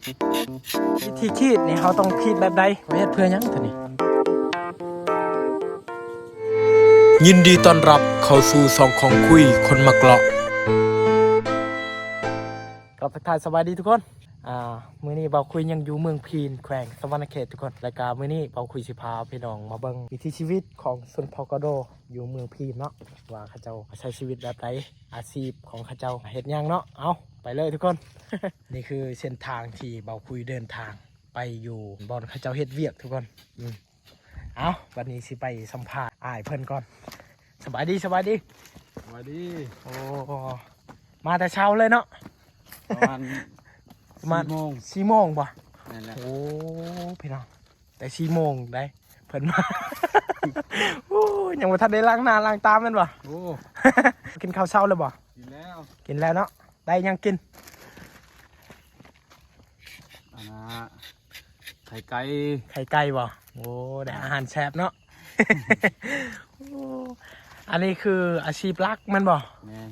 วิธีขีดนี่เขาต้องขีดแบบใดเฮ็ดเพื่อหยังตัวนี้ยินดีต้อนรับเข้าสู่ช่องของคุยคนมักเลาะกับทักทายสวัสดีทุกคนมื้อนี้เบาคุยยังอยู่เมืองพีนแขวงสวรรณเขตทุกคนรายการมื้อนี้เบาคุยสิพาพี่น้องมาเบิ่งวิถีชีวิตของชนเผ่ากะโดอยู่เมืองพีนเนาะว่าเขาเจ้าใช้ชีวิตแบบใดอาชีพของเขาเจ้าเฮ็ดหยังเนาะเอาไปเลยทุกคน นี่คือเส้นทางที่เบาคุยเดินทางไปอยู่บอนเขาเจ้าเฮ็ดเวียกทุกคนเอาวันนี้สิไปสัมภาษณ์อ้ายเพิ่นก่อนสบายดีสบายดีโอ้มาแต่เช้าเลยเนาะประมาณ4 โมงป่ะโอ้พี่น้องแต่4 โมงได้เพิ่นมา โอ้ยังบ่ทันได้ล้างหน้าล้างตาแม่นบ่ โอ้ กินข้าวเช้าเลยบ่กินแล้วเนาะได้ยังกินไข่ไก่บ่โอ้ได้อาหารแซ่บเนาะ อันนี้คืออาชีพหลักแม่นบ่แม่น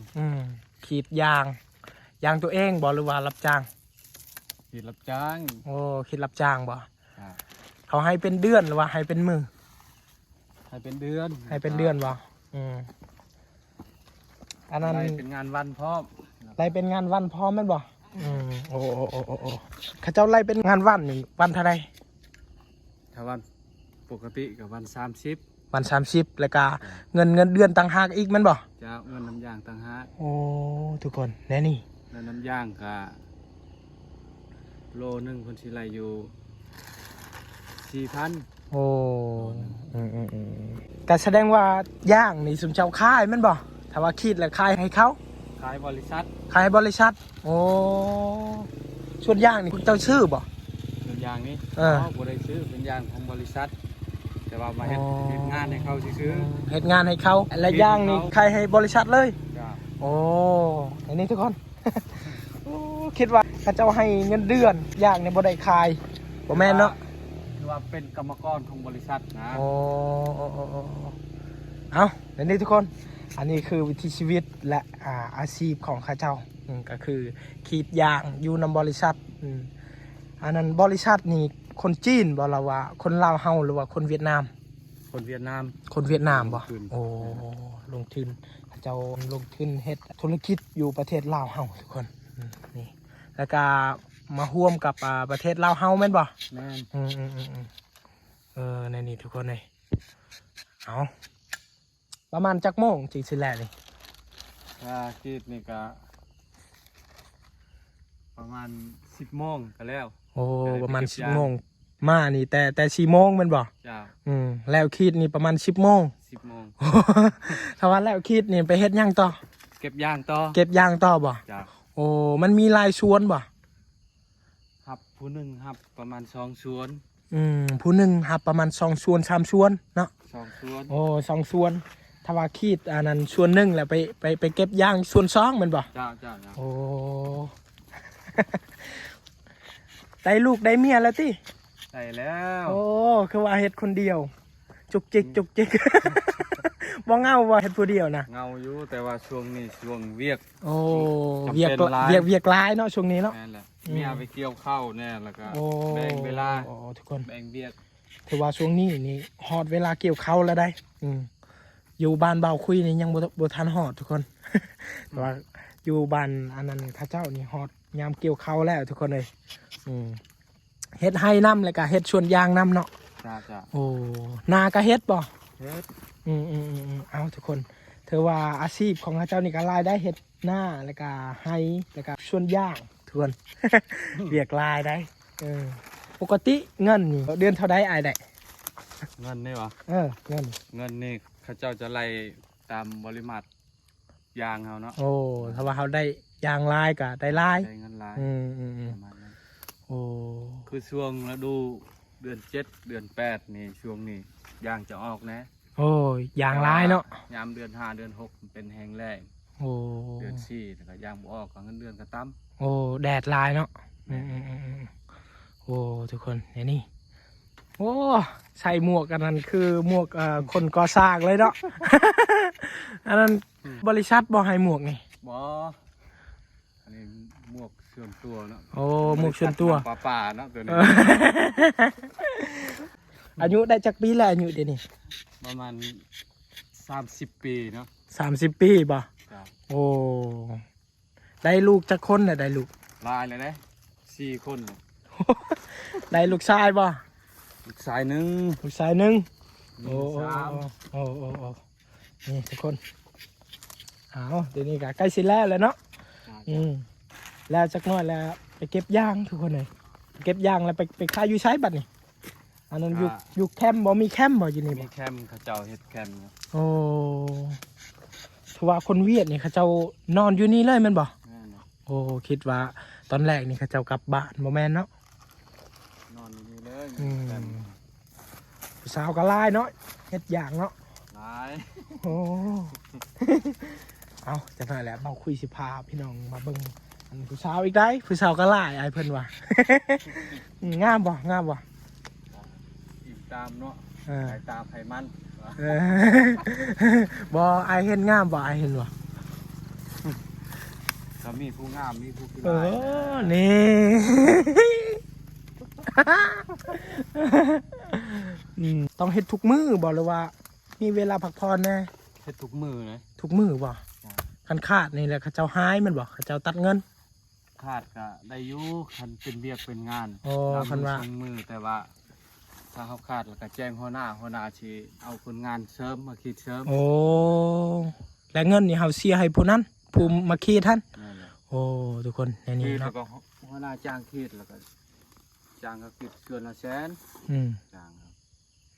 ขีดยางตัวเองบ่หรือว่ารับจ้างขีดรับจ้างโอ้ขีดรับจ้างบ่เขาให้เป็นเดือนหรือว่าให้เป็นมื้อให้เป็นเดือนบ่อันนั้นเป็นงานวันพร้อมไล่เป็นงานวันพร้อมแม่นบ่โอ้เขาเจ้าไล่เป็นงานวันนี่วันเท่าใดถ้าวันปกติกับวัน30วัน30แล้วก็เงินเดือนต่างหากอีกแม่นบ่จะเงินน้ำยางต่างหากโอ้ทุกคนแน่นี่น้ำยางก็โลนึงคนสิไล่อยู่ 4,000 โอ้ก็แสดงว่าย่างนี่สุมเจ้าค่ายแม่นบ่ถ้าว่าคิดแล้วค่ายให้เขาขายบริษัทโอ้ส่วนย่างนี่เจ้าชื่อบ่ส่วนยางนี้บ่ได้ซื้อเป็นยางของบริษัทแต่ว่ามาเฮ็ดงานให้เขาซื้อเฮ็ดงานให้เขาและย่างนี่ใครให้บริษัทเลยจ้าโอ้อันนี้ทุกคน คิดว่าเขาเจ้าให้เงินเดือนย่างนี่บ่ได้ขายบ่แม่นเนาะคือว่าเป็นกรรมกรของบริษัทนะโอ้เอาอันนี้ทุกคนอันนี้คือวิถีชีวิตและอาชีพของเขาเจ้าก็คือขีดยางอยู่นำบริษัทอันนั้นบริษัทนี่คนจีนบ่ล่ะว่าคนลาวเฮาหรือว่าคนเวียดนามบ่โอ้ลงทุนเขาเจ้าลงทุนเฮ็ดธุรกิจอยู่ประเทศลาวเฮาทุกคนนี่แล้วก็มาร่วมกับประเทศลาวเฮาแม่นบ่แม่นในนี่ทุกคนเลยเอาประมาณจักโมงจริงสิแหละนี่คิดนี่ก็ประมาณ10 โมงก็แล้วโอ้ประมาณ10 โมงมานี่แต่4 โมงแม่นบ่จ้าแล้วคิดนี่ประมาณ10 โมงถ้าว่าแล้วคิดนี่ไปเฮ็ดหยังต่อเก็บยางต่อบ่จ้าโอ้มันมีหลายสวนบ่ครับผู้นึงครับประมาณ2 สวนผู้นึงครับประมาณ2 สวน3 สวนเนาะ2 สวนโอ้2 สวนถ้าว่าคิดอันนั้นสวนนึงแล้วไปเก็บยางสวน2แม่นบ่จ้าโอ้ ได้ลูกได้เมียแล้วติได้แล้วโอ้คือว่าเฮ็ดคนเดียวจุกจิก บ่เงาว่าเฮ็ดผู้เดียวนะเงาอยู่แต่ว่าช่วงนี้ช่วงเวียกโอ้เวียกหลายเนาะช่วงนี้เนาะนั่นแหละเมียไปเกี่ยวข้าวแน่แล้วก็แบ่งเวลาทุกคนแบ่งเวียกถือว่าช่วงนี้นี่ฮอดเวลาเกี่ยวข้าวแล้วได้อยู่บ้านเบาคุยนี่ยังบ่ทันฮอดทุกคน แต่ว่าอยู่บ้านอันนั้นข้าเจ้านี่ฮอดยามเกี่ยวข้าวแล้วทุกคนเลยเฮ็ดให้น้ำแล้วก็เฮ็ดสวนยางน้ำเนาะจ้าโอ้นาก็เฮ็ดบ่เฮ็ดเอาทุกคนเธอว่าอาชีพของข้าเจ้านี่ก็รายได้เฮ็ดหน้าแล้วก็ให้แล้วก็สวนยางทุกคน เรียกรายได้ปกติเงินนี่เดือนเท่าใดอ้ายได้เงินนี่วะเงินนี่เขาเจ้าจะไล่ตามปริมาตรยางเขาเนาะโอ้ถ้าว่าเขาได้ยางลายก็ได้ลายได้เงินลายประมาณนั้นโอ้คือช่วงฤดูเดือน7เดือน8นี่ช่วงนี้ยางจะออกนะโอ้ยางลายเนาะยามเดือน5เดือน6เป็นแห้งแล้งโอ้เดือน4แล้วก็ยางบ่ออกก็เงินเดือนก็ต่ำโอ้แดดลายเนาะโอ้ทุกคนนี่โอ้ใส่หมวกกันนั่นคือหมวกคนก่อสร้างเลยเนาะ อันนั้นบริษัทบ่ให้หมวกนี่บ่อันนี้หมวก ส่วนตัวเนาะ โอ้หมูส่วนตัว ป่าเนาะตัวนี้ อายุได้จักปีแล้วอายุเดี๋ยวนี้ ประมาณ30 ปีเนาะ 30 ปีบ่ จ้ะ โอ้ได้ลูกจักคนน่ะได้ลูก ลายเลยนะ4 คนน่ะ ได้ลูกชายบ่ ลูกชายหนึง ลูกชายหนึง มี โอ้ สาม โอ้นี่ทุกคนเอาเดี๋ยวนี้ก็ใกล้สิแล้วแหล้วเนาะ จ้ะ แล้วจักหน้อยแล้วไปเก็บย่างทุกคนเลยไปเก็บย่างแล้วไปขายอยู่ใช้บัดนี่อันนั้นอยู่แคมป์บ่มีแคมป์บ่อยู่นี่ มี บ่ แคมป์เขาเจ้าเฮ็ดแคมป์เนาะ โอ้ถือว่าคนเวียดนี่เขาเจ้านอนอยู่นี่เลยแมันบ่ แม่นเนาะ โอ้คิดว่าตอนแรกนี่เขาเจ้ากลับบ้านบ่แม่นเนาะ นอนอยู่นี่เลย อืม แคมป์ ผู้สาวก็หลายเนาะเฮ็ดย่างเนาะ หลาย โอ้ เอาจังหน่อยแหละมาคุยสิพาพี่น้องมาเบิ่งอันผู้สาวอีกได้ผู้สาวก็หลายไอ้เพิ่นว่า งามบ่งามบ่ อิ่มตามเนาะ เออ ไข่ตามไขมัน เออ บ่ไอ้เห็นงามบ่ไอ้เห็นบ่ ก็มีผู้งามมีผู้ขี้ เอ ร้าย อนี่ ต้องเฮ็ดทุกมื้อบ่หรือว่า มีเวลาพักผ่อนแน่ เฮ็ดทุกมือเลย ทุกมื้อบ่ จ้ะ คันขาดนี่แหละเขาเจ้าหายมันบ่เขาเจ้าตัดเงิน ขาดก็ได้อยู่คันเป็นเบียกเป็นงาน โอ้ ตาม คันว่า ทรงมือแต่ว่า ถ้าเขาขาดแล้วก็แจ้งหัวหน้าสิเอาคนงานเสริมมาคิดเสริม โอ้และเงินนี่เฮาเสียให้ผู้นั้นผู้มาขี้ท่าน นั่นแหละ โอ้ทุกคนในนี้ คิดแล้ เนาะ วก็หัวหน้าจ้างคิดแล้วก็จ้างก็คิดเกินละแสน อืม จ้างครับ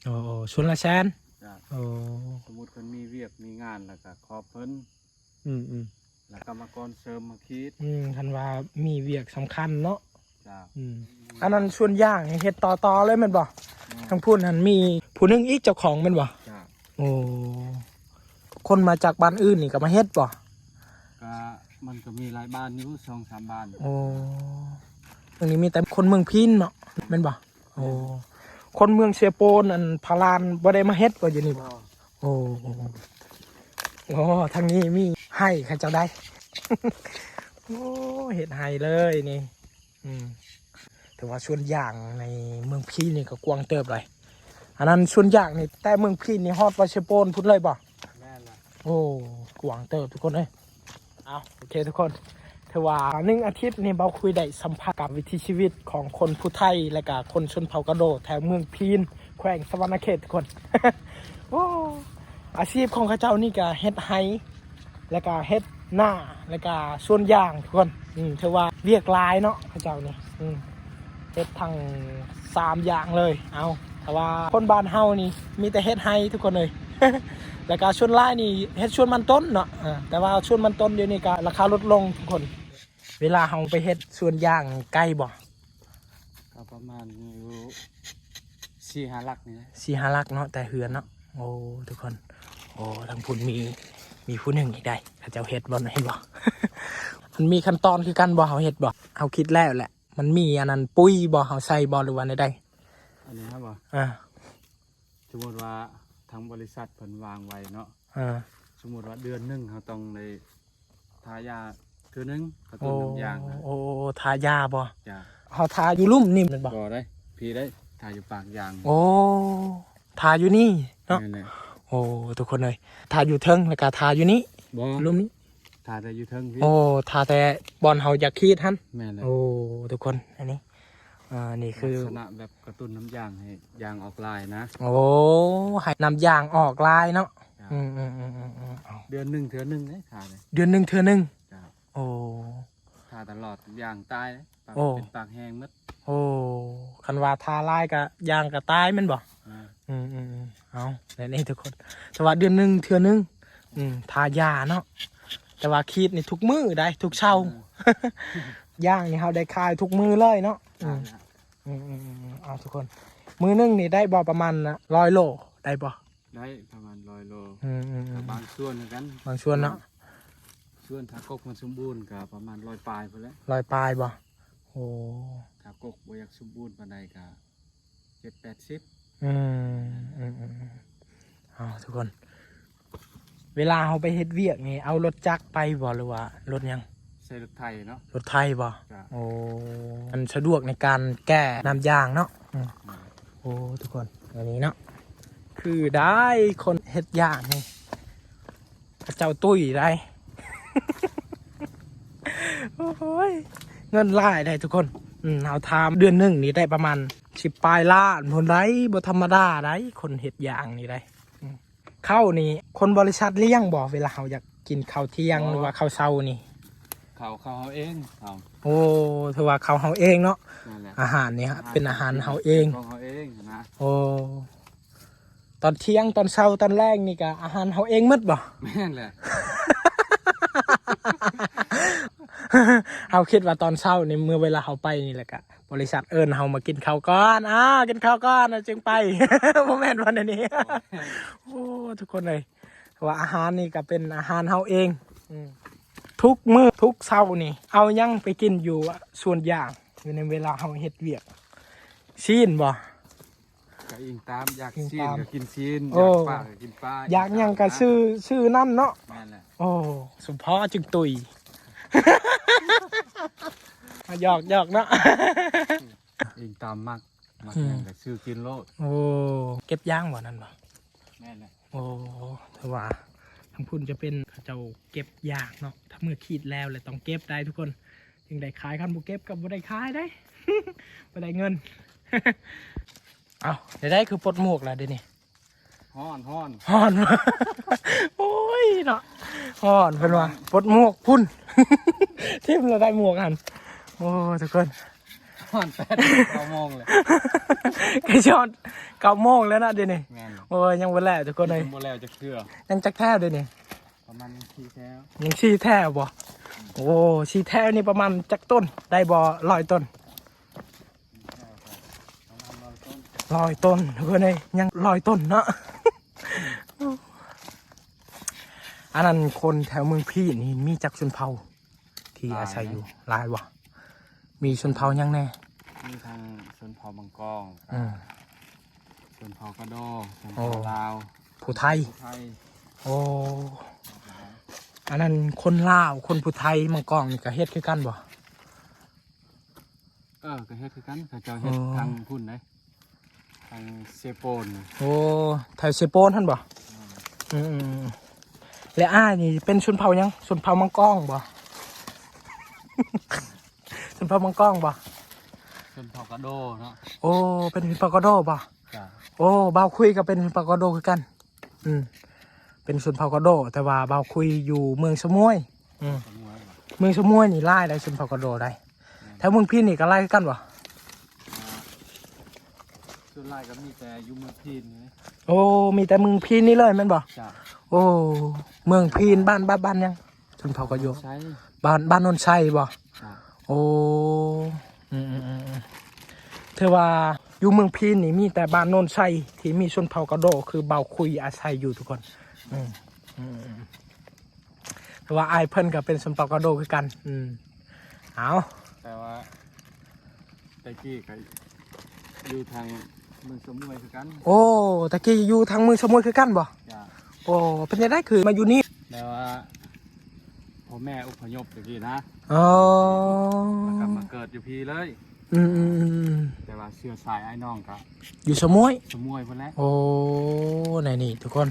โอ้ชวนละแสน จ้าง โอ้ สมมุติเพิ่นมีเวียกมีงานแล้วก็ขอเพิ่น อืม แล้วก็มากรเสริมมาคิด คันว่ามีเวียกสำคัญเนาะ จ้าง อันนั้นส่วนย่างให้เฮ็ดต่อเลยแม่นบ่ทั้งพูดนั้นมีผู้หนึงอีกเจ้าของแม่นบ่ จ้าง โอ้คนมาจากบ้านอื่นนี่ก็มาเฮ็ดบ่ ก็มันก็มีหลายบ้านอยู่2-3บ้าน โอ้ตรงนี้มีแต่คนเมืองพินเนาะแม่นบ่โอ้คนเมืองเชียโปนอันพารานบ่ได้มาเฮ็ดบ่อยู่นี่บ่ โอ้ทางนี้มีให้ข้าเจ้าได้ โอ้เห็ดให้เลยนี่แต่ว่าส่วนอย่างในเมืองพีนนี่ก็กว้างเติบเลยอันนั้นส่วนอย่างนี่แต่เมืองพีนนี่ฮอดวาเชโปนพูดเลยบ่ แม่นล่ะ โอ้กว้างเติบทุกคนเลยเอาโอเคทุกคนถือว่า1 อาทิตย์นี่เราคุยได้สัมผัสกับวิถีชีวิตของคนผู้ไทยและก็คนชนเผ่ากะโดแถวเมืองพีนแขวงสะวรรณเขตทุกคน โอ้อาชีพของข้าเจ้านี่ก็เฮ็ดไฮแล้วก็เฮ็ดหน้าแล้วก็ส่วนย่างทุกคนถือว่าเรียกลายเนาะข้าเจ้านี่เฮ็ดทั้ง3อย่างเลยเอาแต่ว่าคนบ้านเฮานี่มีแต่เฮ็ดไฮทุกคนเลย แล้วก็ส่วนลายนี่เฮ็ดส่วนมันต้นเนาะแต่ว่าส่วนมันต้นเดี๋ยวนี้ก็ราคาลดลงทุกคน เวลาเฮาไปเฮ็ดส่วนย่างใกล้บ่ ก็ประมาณอยู่4-5หลักนี่นะ 4-5 ลักเนาะแต่เฮือนเนาะโอ้ทุกคนโอ้ทางพุ่นมีผู้หนึ่งอีกได้เขาเจ้าเฮ็ดบ่เห็นบ่ มันมีขั้นตอนคือกันบ่เฮาเฮ็ดบ่เฮาคิดแล้วแหละมันมีอันนั้นปุ๋ยบ่เฮาใส่บ่หรือว่าใด อันนี้ครับบ่ อ่า สมมุติว่าทางบริษัทเพิ่นวางไว้เนาะ อ่า สมมุติว่าเดือนหนึงเขาต้องได้ทายาเทื่อหนึงกระตุ้ โอ้ นน้ำยางนะ โอ้ทายาบ่ จ้ะ เฮาทาอยู่ลุ่มนี่แม่นบ่ บ่ได้พี่ได้ทาอยู่ปากยาง โอ้ทาอยู่นี่เนาะ นั่นแหละ โอ้ทุกคนเลยทาอยู่เทิงแล้วก็ทาอยู่นี่ บ่ ลุ่มนี้ ทาได้อยู่เทิงพี่ โอ้ทาแต่บอลเฮาอยากคีดหั่น แม่นเลย โอ้ทุกคนอันนี้นี่คือ ลักษณะแบบกระตุ้นน้ำยางให้ยางออกลายนะ โอ้ให้นำยางออกลายเนาะ จ้ะ เอา เดือนหนึงเทื่อหนึงได้ทาเลย เดือนหนึ่งเทื่อหนึ่ง จ้ะ โอ้ ทาตลอดยางตายเลยปาก โอ้ เป็นปากแห้งหมด โอ้คันว่าทาลายกับยางกับตายแมันบ่ อ่า เอาแล้วนี่ทุกคนแต่ว่าเดือนหนึ่งเทื่อหนึ่งทายาเนาะแต่ว่าคีดนี่ทุกมือได้ทุกเช้า ย่างนี่เขาได้คายทุกมือเลยเนาะ ทา เอาทุกคน มือหนึงนี่ได้บ่ประมาณ100 โลได้บ่ ได้ประมาณ100 โล กั บางส่วนเหมือนกัน บางส่วนเนาะ ส่วนถ้ากกมันสมบูรณ์ก็ประมาณ100 ปลายไปแล้ว 100 ปลายบ่โอ้ ถ้ากกบ่อยากสมบูรณ์ปานใดก็7-80 เอาทุกคน เวลาเขาไปเฮ็ดเวียกนี่เอารถจักรไปบ่หรือว่ารถหยัง ใส่ ช้รถไถเนาะ รถไทยบ่ จ้ะ โอ้มันสะดวกในการแก้น้ำยางเนาะโอ้ทุกคนอันนี้เนาะคือได้คนเฮ็ดยางนี่พระเจ้าตุ้ยได้ โอ้ยเงินล่ายได้ทุกคนเอาทามเดือนหนึ่งนี่ได้ประมาณ10 ปลายล้านคนได้บ่ธรรมดาได้คนเฮ็ดยางนี่ได้ข้าวนี่คนบริษัทเลี้ยงบ่เวลาเราอยากกินข้าวเที่ยงหรือว่าข้าวเช้านี่ เขาเองเขา โอ้ถือว่าข้าวเฮาเองเนาะ นั่นแหละ อาหารนี่ฮะเป็นอาหารเฮาเอง ของเขาเองนะ โอ้ตอนเที่ยงตอนเช้าตอนแรกนี่ก็อาหารเฮาเองหมดบ่ แม่นแหละ เฮาคิดว่าตอนเช้านี่เมื่อเวลาเฮาไปนี่แหละก็บริษัทเอิ้นเฮามากินข้าวก่อนกินข้าวก่อนจึงไป บ่แม่นวันนี้ โอ้ทุกคนเลยว่าอาหารนี่ก็เป็นอาหารเฮาเองทุกมื้อทุกเช้านี่เอายังไปกินอยู่ส่วนอย่างอยู่ในเวลาเฮาเฮ็ดเวียกซีนบ่ ก็อิงตามอยาก อิง ซีน ตาม ก็กินซีน โอ้ อยากปลาก็กินปลา อยากหยังก็ชื่อนั่นเนาะ แม่นแหละ โอ้สุภาพจึงตุย หยอกเนาะ อิงตามมัก อืม แม่นก็ซื้อกินโลด โอ้เก็บย่างบ่นั่นบ่ แม่นแหละ โอ้ถือว่าทางพุ่นจะเป็นเขาเจ้าเก็บย่างเนาะถ้ามือขีดแล้วเลยต้องเก็บได้ทุกคนจึงได้ขายคันบ่เก็บกับบ่ได้ขายได้ บ่ได้เงิน เอาได้คือปลดหมวกแล้วเดี๋ยวนี้ ฮ้อน ฮ้อน โอ้ยเนาะฮ้อนเพิ่นว่าปลดหมวกพุ่น ทิ่มเราได้หมวกหันโอ้ทุกคน ฮ้อน8-9 โมงเลย ไก่ชอน9 โมงแล้วนะเดี๋ยวนี้ แม่น โอ้ยยังบ่แล้วทุกคนเลย บ่แล้วจะเชื่อ ยังจักแทบเดี๋ยวนี้ ประมาณทีแท้ว ยังชี้แทบบ่โอ้ชี้แทบนี่ประมาณจักต้นได้บ่100 ต้น ประมาณ100 ต้น 100 ต้นทุกคนเลยยัง100 ต้นเนาะ อันนั้นคนแถวเมืองพี่นี่มีจักชนเผ่าที่อาศัยอยู่หลายวะมีชนเผ่ายังแน่ มีทางชนเผ่าบางกอง อืม ชนเผ่ากระโดชน โอ้ เผ่าลาว ผู้ไทย ผู้ไทย โอ้อันนั้นคนลาวคนผู้ไทยมังกรนี่ก็เฮ็ดคือกันบ่ ก็เฮ็ดคือกันเขาเจ้าเฮ็ด อ๋อ ทางพุ่นเลยทางเซโปน โอ้ไทยเซโปนท่านบ่อืมและอ้ายนี่เป็นชนเผ่ายังชนเผ่ามังกรบ่ ชนเผ่ามังกรบ่ ชนเผ่ากระโดเนาะ โอ้เป็นชนเผ่ากระโดบ่ จ้ะ โอ้บ่าวคุยก็เป็นชนเผ่ากระโดคือกันเป็นชนเผ่ากระโดแต่ว่าบ่าวคุยอยู่เมืองสมุยสมวย เมืองสมุยนี่ไล่ได้ชนเผ่ากระโดได้แถวเมืองพี่นี่ก็ไล่คือกันบ่ ส่วนไล่ก็มีแต่อยู่เมืองพีนนี่ โอ้มีแต่เมืองพีนนี่เลยแม่นบ่ จ้ะ โอ้เมืองพีนบ้านยังชนเผ่ากระโด ใช้ บ้านนนชัยบ่ จ้ะ โอ้เธอว่าอยู่เมืองพีนนี่มีแต่บ้านโนนชัยที่มีชนเผ่ากระโดคือเบาคุยอาศัยอยู่ทุกคนแต่ว่าอายเพิ่นก็เป็นชนเผ่ากระโดคือกันเอา แต่ว่าตะกี้ก็อยู่ทางเมืองสมวยคือกัน โอ้ตะกี้อยู่ทางเมืองสมุยคือกันบ่ จ้ะ โอ้เป็นยังไงคือมาอยู่นี่ แต่ว่าพ่อแม่อพยพตะกี้นะ อ๋อ แล้วก็มาเกิดอยู่พีเลย อืม แต่ว่าเชื้อสายไอ้น้องก็ อยู่สมุย สมวยเพิ่นแหละ โอ้ไหนนี่ทุกคน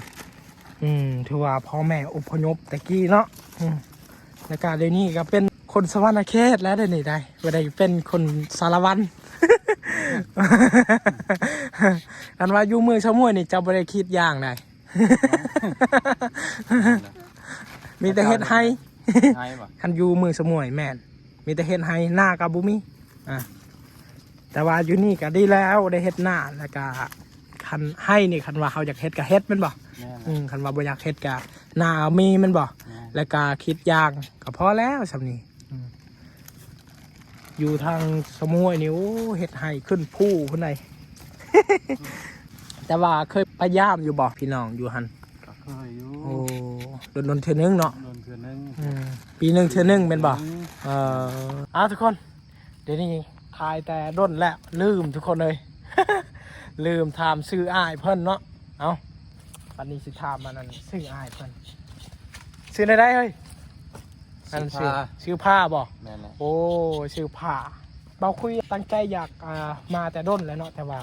ถือว่าพ่อแม่อพยพตะกี้เนาะแล้วก็เดี๋ยวนี้ก็เป็นคนสวรรณเขตแล้วเดี๋ยวนี้ได้ไม่ได้เป็นคนสารวัน อันว่าอยู่เมืองชะมวยนี่จะบ่ได้คิดอย่างใด มีแต่เฮ็ดให้ ใช่ป่ะ คันอยู่เมืองชะมวยแม่นมีแต่เฮ็ดให้หน้ากับบ่มีแต่ว่าอยู่นี่ก็ดีแล้วได้เฮ็ดหน้าแล้วก็คันให้นี่คันว่าเขาอยากเฮ็ดก็เฮ็ดแม่นบ่ แม่นแหละ คันว่าบ่อยากเฮ็ดก็หน้ามีแม่นบ่ แม่น แล้วก็คิดอย่างก็พอแล้วสำนี้อยู่ทางสมุยนี่โอ้เฮ็ดให้ขึ้นผู้พุ่นใด แต่ว่าเคยพยายามอยู่บ่พี่น้องอยู่หัน ก็เคยอยู่ โอ้โดนเทื่อนึงเนาะ โดนเทื่อนึง ปีหนึงเทื่อนึงเป็นบ่ทุกคนเดี๋ยวนี้ทายแต่ด้นแล้วลืมทุกคนเลย ลืมถามซื้ออ้ายเพิ่นเนาะเอาวันนี้สิถามมานั่นซื้ออ้ายเพิ่นซื้อได้เฮ้ย อัน ชื่อ ชื่อผ้าบ่ แม่นแหละ โอ้ชื่อผ้าเบาคุยตั้งใจอยากมาแต่ด้นแล้วเนาะแต่ว่า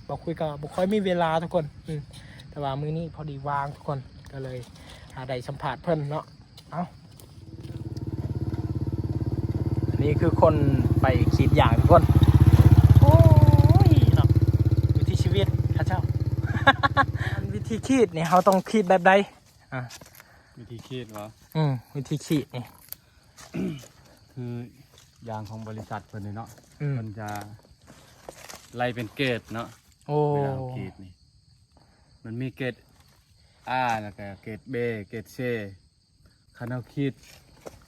เบาคุยก็บ่ค่อยมีเวลาทุกคนแต่ว่ามื้อนี้พอดีวางทุกคนก็เลยได้สัมผัสเพิ่นเนาะเอาอันนี้คือคนไปขีดยางทุกคนโอ้ยเนาะวิถีชีวิตข้าเจ้า วิธีขีดนี่เขาต้องขีดแบบใดวิธีคิดวะ วิธีขีดนี่ คือยางของบริษัทเพิ่นนี่เนาะ มันจะไล่เป็นเกรดเนาะ โอ้ เวลาเราขีดนี่มันมีเกรด A แล้วก็เกรด B เกรด C คันเอาขีด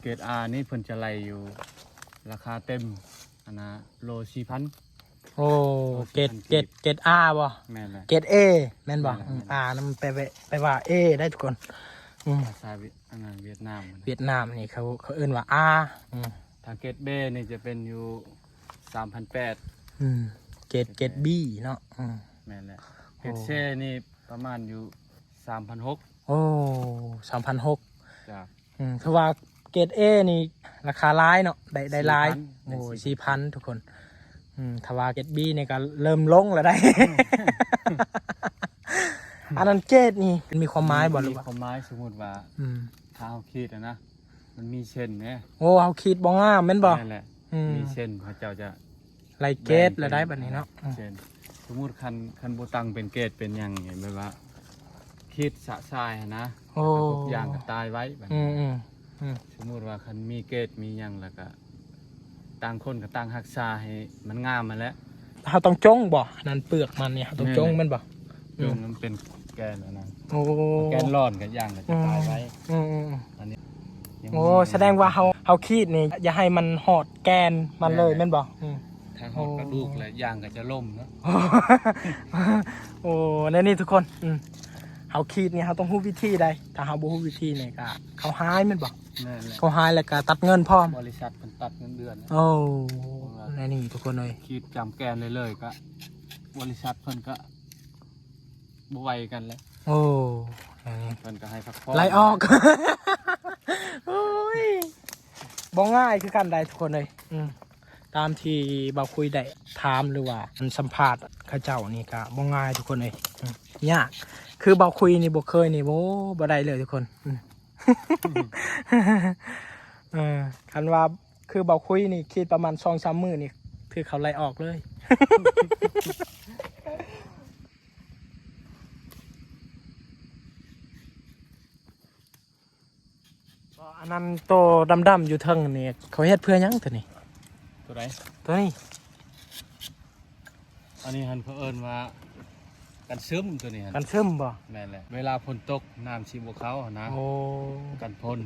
เกรด A นี่เพิ่นจะไล่อยู่ราคาเต็มอันนะโล 4,000 โอ้เกรดอาบ่ แม่นแหละ เกรดเอแม่นบ่อานั่นมันไปว่าเอได้ทุกคนภาษาอันนั้นเวียดนามมัน เวียดนามนี่เขาเอิ้นว่าอาทางเกรด B นี่จะเป็นอยู่ 3,800 เกรดบีเนาะแม่นแหละเกรด C นี่ประมาณอยู่ 3,600 โอ้3,600จ้ะคือว่าเกรดเอนี่ราคาร้ายเนาะได้ร้ายโอ้4,000ทุกคนถ้าว่าเกรดบีนี่ก็เริ่มลงแล้วได้ อันนั้นเกรดนี่มีความหมายบ่หรือว่ามีความหมายสมมุติว่าถ้าเอาขีดนะมันมีเส้นแหมโอ้เอาขีดบ่งามแม่นบ่นั่นแหละมีเส้นพระเจ้าจะไล่เกรดแล้วได้บัดนี้เนาะเส้นสมมุติคันบ่ตั้งเป็นเกรดเป็นหยังนี่แบบว่าขีดสะทรายนะทุกอย่างก็ตายไว้บัดนี้สมมุติว่าคันมีเกรดมีหยังแล้วก็ต่างคนก็ต่างรักษาให้มันงามมาแล้วเราต้องจงบ่นั่นเปลือกมันเนี่ยต้องจงมันบ่จงมันเป็นแกนแล้วนะโอ้แกนร้อนกับย่างก็จะตายไว้อันนี้โอ้แสดงว่าเฮาขีดนี่อย่าให้มันหอดแกนมันเลยแม่นบ่ถ้าหอดกระดูกแล้วย่างก็จะล่มเนาะโอ้แล้วนี่ทุกคนเฮาขีดนี่เฮาต้องฮู้วิธีใดถ้าเฮาบ่ฮู้วิธีนี่ก็เขาหายแม่นบ่เขาหายแล้วก็ตัดเงินพร้อมบริษัทเพิ่นตัดเงินเดือนโอ้แล้วนี่ทุกคนเลยขีดจำแกนเลยก็บริษัทเพิ่นก็บ่ไหวกันแล้วโอ้เพิ่นก็ให้พักผ่อนไล่ออกโอ้ยบ่ง่ายคือกันได้ทุกคนเลยตามที่เบาคุยได้ถามหรือว่ามันสัมภาษณ์เขาเจ้านี่ก็บ่ง่ายทุกคนเลยยากคือเบาคุยนี่บ่เคยนี่บ่ได้เลยทุกคนคันว่าคือเบาคุยนี่คิดประมาณ 2-3 มื้อนี่คือเขาไล่ออกเลยอันนั้นโตดำๆอยู่เทิงนี่เขาเฮ็ดเพื่อหยังตัวนี้ตัวไหนตัวนี้อันนี้หันเพิ่นว่ากันซึมตัวนี้กันซึมบ่แม่นแหละเวลาฝนตกน้ำสิบ่เข้านะโอ้กันพ่น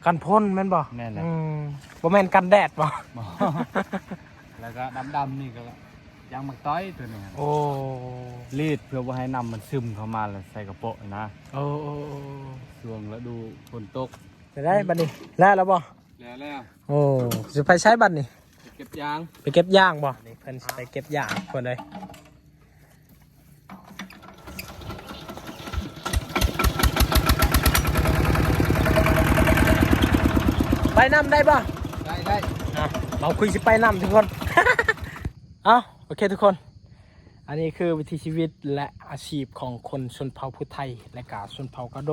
กันพ่นแม่นบ่แม่นแหละบ่แม่นกันแดดบ่แล้วก็ดำๆนี่ก็ยางมักต้อยตัวนี้โอ้รีดเพื่อบ่ให้น้ำมันซึมเข้ามาแล้วใส่กระโปะนะโอ้ช่วงฤดูฝนตกจะได้บัดนี้แล้วบ่แล้วโอ้จะไปใช้บัดนี้เก็บยางไปเก็บยางบ่นี่เพิ่นไปเก็บยางคนเลยไปน้ำได้ป่ะได้เราคุยสิไปน้ำทุกคน เอาโอเคทุกคนอันนี้คือวิถีชีวิตและอาชีพของคนชนเผ่าพุทธไทยและกาชนเผ่ากะโด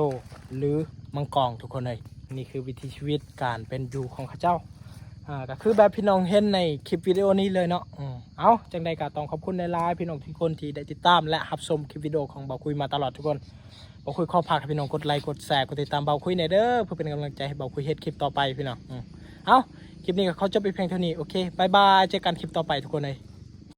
หรือมังกรทุกคนเลยนี่คือวิถีชีวิตการเป็นอยู่ของข้าเจ้าก็คือแบบพี่น้องเห็นในคลิปวิดีโอนี้เลยเนาะเอาจังใดก็ต้องขอบคุณในไลน์พี่น้องทุกคนที่ได้ติดตามและรับชมคลิปวิดีโอของเบาคุยมาตลอดทุกคนเบาคุยขอฝากให้พี่น้องกดไลค์กดแชร์กดติดตามเบาคุยในเด้อเพื่อเป็นกำลังใจให้เบาคุยเฮ็ดคลิปต่อไปพี่น้องเอาคลิปนี้ก็เขาจะไปเพียงเท่านี้โอเคบายบายเจอกันคลิปต่อไปทุกคนเลย